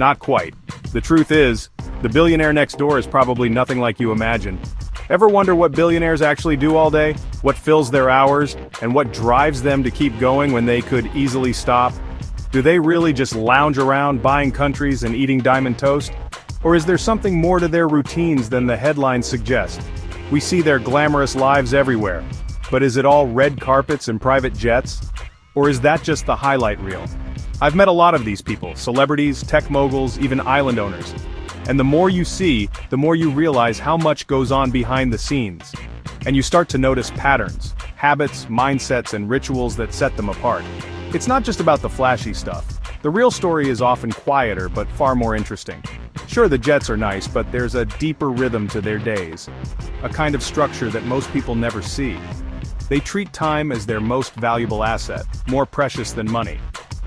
Not quite. The truth is, the billionaire next door is probably nothing like you imagine. Ever wonder what billionaires actually do all day? What fills their hours? And what drives them to keep going when they could easily stop? Do they really just lounge around buying countries and eating diamond toast? Or is there something more to their routines than the headlines suggest? We see their glamorous lives everywhere. But is it all red carpets and private jets? Or is that just the highlight reel? I've met a lot of these people, celebrities, tech moguls, even island owners. And the more you see, the more you realize how much goes on behind the scenes. And you start to notice patterns, habits, mindsets, and rituals that set them apart. It's not just about the flashy stuff. The real story is often quieter but far more interesting. Sure, the jets are nice, but there's a deeper rhythm to their days. A kind of structure that most people never see. They treat time as their most valuable asset, more precious than money.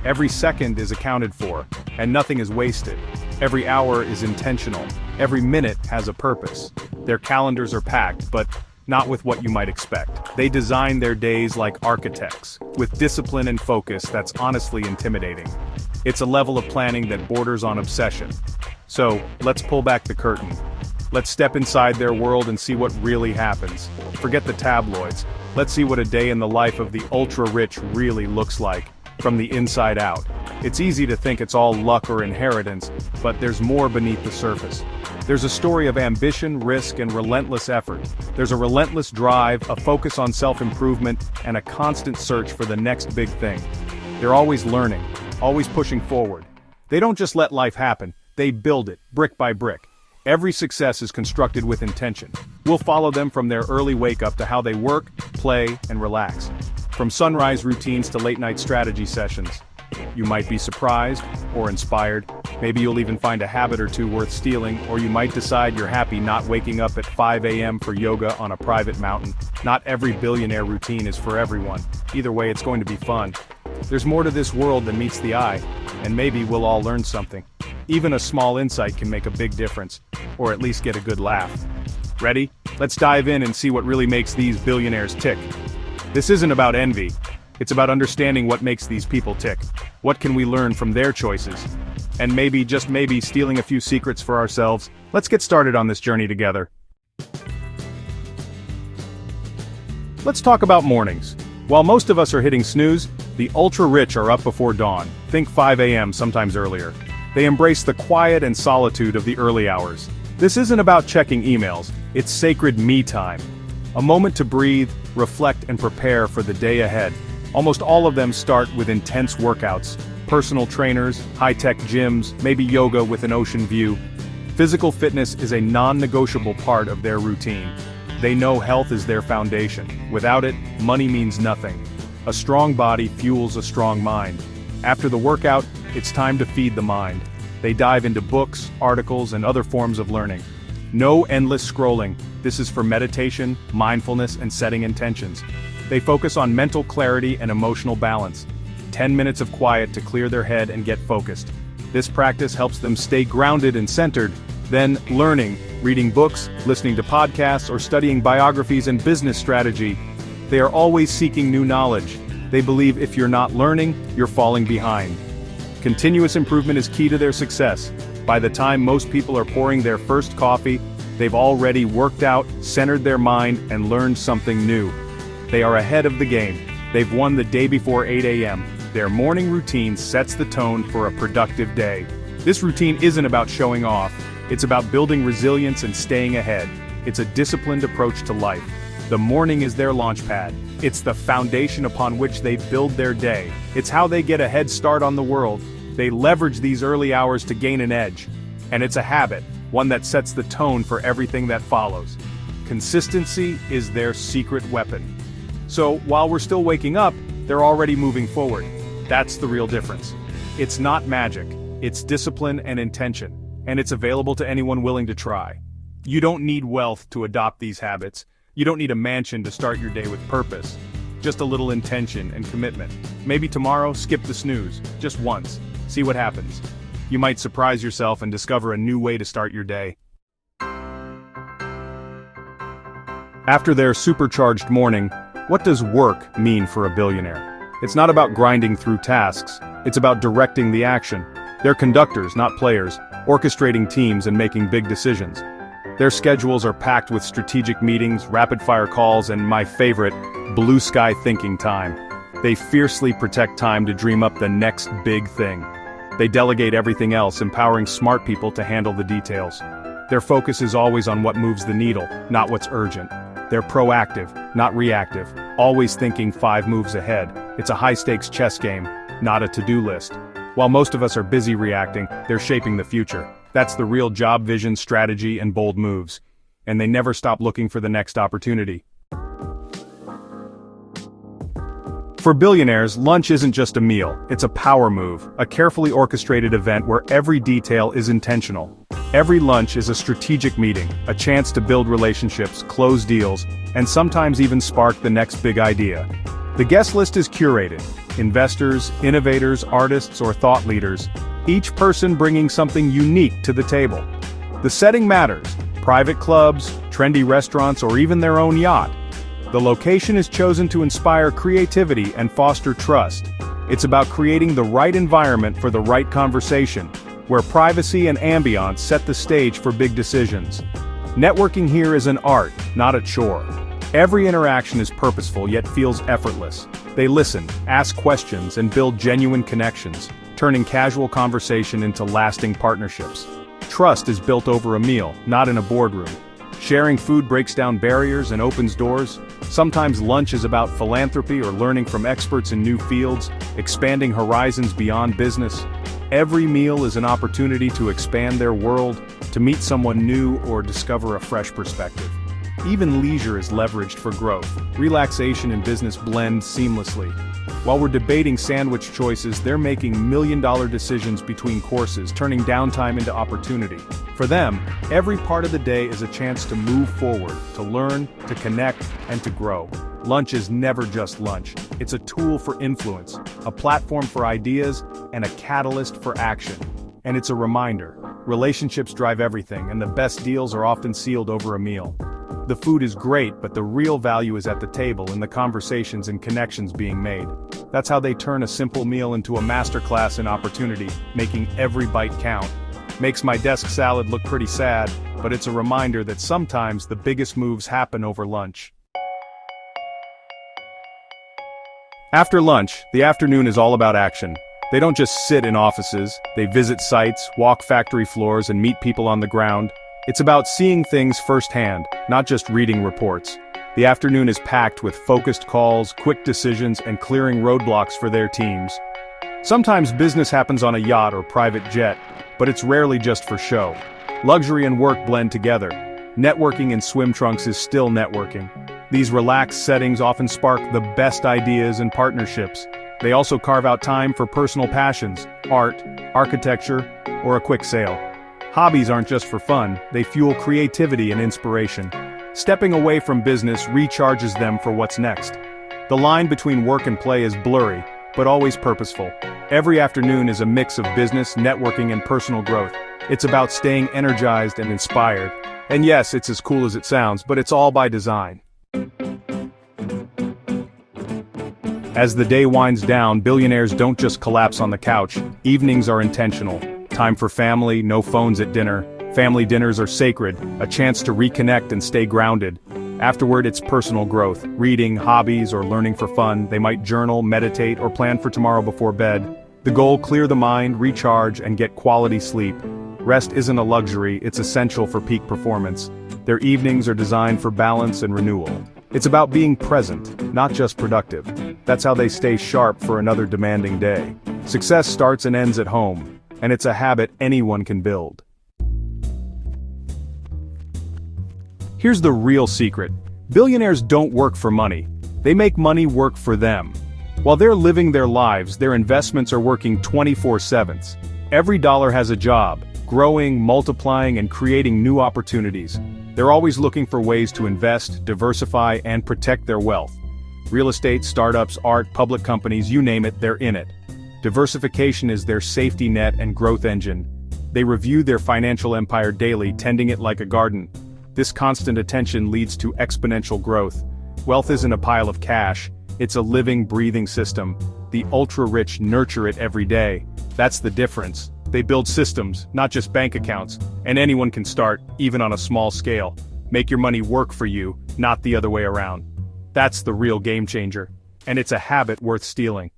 Every second is accounted for, and nothing is wasted. Every hour is intentional. Every minute has a purpose. Their calendars are packed, but not with what you might expect. They design their days like architects, with discipline and focus that's honestly intimidating. It's a level of planning that borders on obsession. So, let's pull back the curtain. Let's step inside their world and see what really happens. Forget the tabloids. Let's see what a day in the life of the ultra-rich really looks like, from the inside out. It's easy to think it's all luck or inheritance, but there's more beneath the surface. There's a story of ambition, risk, and relentless effort. There's a relentless drive, a focus on self-improvement, and a constant search for the next big thing. They're always learning, always pushing forward. They don't just let life happen, they build it, brick by brick. Every success is constructed with intention. We'll follow them from their early wake-up to how they work, play, and relax. From sunrise routines to late-night strategy sessions. You might be surprised, or inspired. Maybe you'll even find a habit or two worth stealing, or you might decide you're happy not waking up at 5 a.m. for yoga on a private mountain. Not every billionaire routine is for everyone. Either way, it's going to be fun. There's more to this world than meets the eye, and maybe we'll all learn something. Even a small insight can make a big difference, or at least get a good laugh. Ready? Let's dive in and see what really makes these billionaires tick. This isn't about envy. It's about understanding what makes these people tick. What can we learn from their choices? And maybe, just maybe, stealing a few secrets for ourselves. Let's get started on this journey together. Let's talk about mornings. While most of us are hitting snooze, the ultra-rich are up before dawn. Think 5 a.m., sometimes earlier. They embrace the quiet and solitude of the early hours. This isn't about checking emails, it's sacred me time. A moment to breathe, reflect, and prepare for the day ahead. Almost all of them start with intense workouts, personal trainers, high-tech gyms, maybe yoga with an ocean view. Physical fitness is a non-negotiable part of their routine. They know health is their foundation. Without it, money means nothing. A strong body fuels a strong mind. After the workout, it's time to feed the mind. They dive into books, articles, and other forms of learning. No endless scrolling. This is for meditation, mindfulness, and setting intentions. They focus on mental clarity and emotional balance. 10 minutes of quiet to clear their head and get focused. This practice helps them stay grounded and centered. Then, learning, reading books, listening to podcasts, or studying biographies and business strategy. They are always seeking new knowledge. They believe if you're not learning, you're falling behind. Continuous improvement is key to their success. By the time most people are pouring their first coffee, they've already worked out, centered their mind, and learned something new. They are ahead of the game. They've won the day before 8 a.m. Their morning routine sets the tone for a productive day. This routine isn't about showing off. It's about building resilience and staying ahead. It's a disciplined approach to life. The morning is their launch pad. It's the foundation upon which they build their day. It's how they get a head start on the world. They leverage these early hours to gain an edge. And it's a habit, one that sets the tone for everything that follows. Consistency is their secret weapon. So, while we're still waking up, they're already moving forward. That's the real difference. It's not magic, it's discipline and intention, and it's available to anyone willing to try. You don't need wealth to adopt these habits. You don't need a mansion to start your day with purpose. Just a little intention and commitment. Maybe tomorrow, skip the snooze, just once. See what happens. You might surprise yourself and discover a new way to start your day. After their supercharged morning, what does work mean for a billionaire? It's not about grinding through tasks, it's about directing the action. They're conductors, not players, orchestrating teams and making big decisions. Their schedules are packed with strategic meetings, rapid-fire calls, and my favorite, blue sky thinking time. They fiercely protect time to dream up the next big thing. They delegate everything else, empowering smart people to handle the details. Their focus is always on what moves the needle, not what's urgent. They're proactive, not reactive, always thinking 5 moves ahead. It's a high-stakes chess game, not a to-do list. While most of us are busy reacting, they're shaping the future. That's the real job vision, strategy, and bold moves. And they never stop looking for the next opportunity. For billionaires, lunch isn't just a meal, it's a power move, a carefully orchestrated event where every detail is intentional. Every lunch is a strategic meeting, a chance to build relationships, close deals, and sometimes even spark the next big idea. The guest list is curated: investors, innovators, artists, or thought leaders, each person bringing something unique to the table. The setting matters: private clubs, trendy restaurants, or even their own yacht. The location is chosen to inspire creativity and foster trust. It's about creating the right environment for the right conversation, where privacy and ambiance set the stage for big decisions. Networking here is an art, not a chore. Every interaction is purposeful yet feels effortless. They listen, ask questions, and build genuine connections, turning casual conversation into lasting partnerships. Trust is built over a meal, not in a boardroom. Sharing food breaks down barriers and opens doors. Sometimes lunch is about philanthropy or learning from experts in new fields, expanding horizons beyond business. Every meal is an opportunity to expand their world, to meet someone new, or discover a fresh perspective. Even leisure is leveraged for growth. Relaxation and business blend seamlessly. While we're debating sandwich choices, they're making million-dollar decisions between courses, turning downtime into opportunity. For them, every part of the day is a chance to move forward, to learn, to connect, and to grow. Lunch is never just lunch. It's a tool for influence, a platform for ideas, and a catalyst for action. And it's a reminder: relationships drive everything, and the best deals are often sealed over a meal. The food is great, but the real value is at the table, in the conversations and connections being made. That's how they turn a simple meal into a masterclass in opportunity, making every bite count. Makes my desk salad look pretty sad, but it's a reminder that sometimes the biggest moves happen over lunch. After lunch, the afternoon is all about action. They don't just sit in offices, they visit sites, walk factory floors, and meet people on the ground. It's about seeing things firsthand, not just reading reports. The afternoon is packed with focused calls, quick decisions, and clearing roadblocks for their teams. Sometimes business happens on a yacht or private jet, but it's rarely just for show. Luxury and work blend together. Networking in swim trunks is still networking. These relaxed settings often spark the best ideas and partnerships. They also carve out time for personal passions, art, architecture, or a quick sail. Hobbies aren't just for fun, they fuel creativity and inspiration. Stepping away from business recharges them for what's next. The line between work and play is blurry, but always purposeful. Every afternoon is a mix of business, networking, and personal growth. It's about staying energized and inspired. And yes, it's as cool as it sounds, but it's all by design. As the day winds down, billionaires don't just collapse on the couch. Evenings are intentional. Time for family, no phones at dinner. Family dinners are sacred, a chance to reconnect and stay grounded. Afterward, it's personal growth, reading, hobbies, or learning for fun. They might journal, meditate, or plan for tomorrow before bed. The goal: clear the mind, recharge, and get quality sleep. Rest isn't a luxury, it's essential for peak performance. Their evenings are designed for balance and renewal. It's about being present, not just productive. That's how they stay sharp for another demanding day. Success starts and ends at home, and it's a habit anyone can build. Here's the real secret. Billionaires don't work for money. They make money work for them. While they're living their lives, their investments are working 24/7. Every dollar has a job, growing, multiplying, and creating new opportunities. They're always looking for ways to invest, diversify, and protect their wealth. Real estate, startups, art, public companies, you name it, they're in it. Diversification is their safety net and growth engine. They review their financial empire daily, tending it like a garden. This constant attention leads to exponential growth. Wealth isn't a pile of cash, it's a living, breathing system. The ultra-rich nurture it every day. That's the difference. They build systems, not just bank accounts, and anyone can start, even on a small scale. Make your money work for you, not the other way around. That's the real game changer. And it's a habit worth stealing.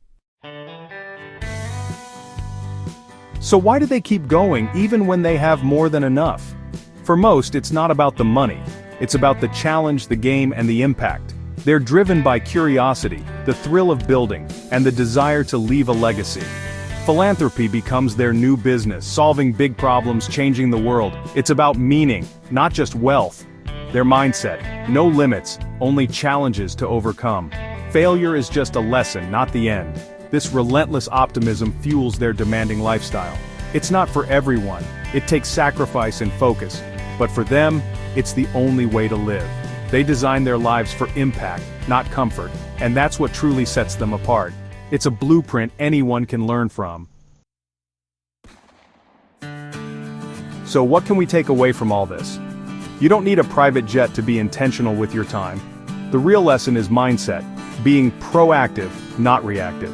So why do they keep going even when they have more than enough? For most, it's not about the money. It's about the challenge, the game, and the impact. They're driven by curiosity, the thrill of building, and the desire to leave a legacy. Philanthropy becomes their new business, solving big problems, changing the world. It's about meaning, not just wealth. Their mindset, no limits, only challenges to overcome. Failure is just a lesson, not the end. This relentless optimism fuels their demanding lifestyle. It's not for everyone. It takes sacrifice and focus. But for them, it's the only way to live. They design their lives for impact, not comfort, and that's what truly sets them apart. It's a blueprint anyone can learn from. So what can we take away from all this? You don't need a private jet to be intentional with your time. The real lesson is mindset, being proactive, not reactive.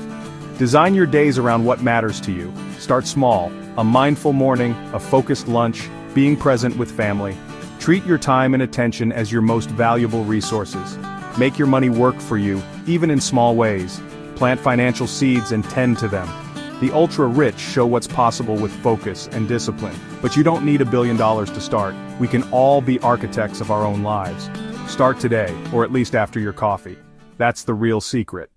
Design your days around what matters to you. Start small, a mindful morning, a focused lunch, being present with family. Treat your time and attention as your most valuable resources. Make your money work for you, even in small ways. Plant financial seeds and tend to them. The ultra-rich show what's possible with focus and discipline. But you don't need $1 billion to start. We can all be architects of our own lives. Start today, or at least after your coffee. That's the real secret.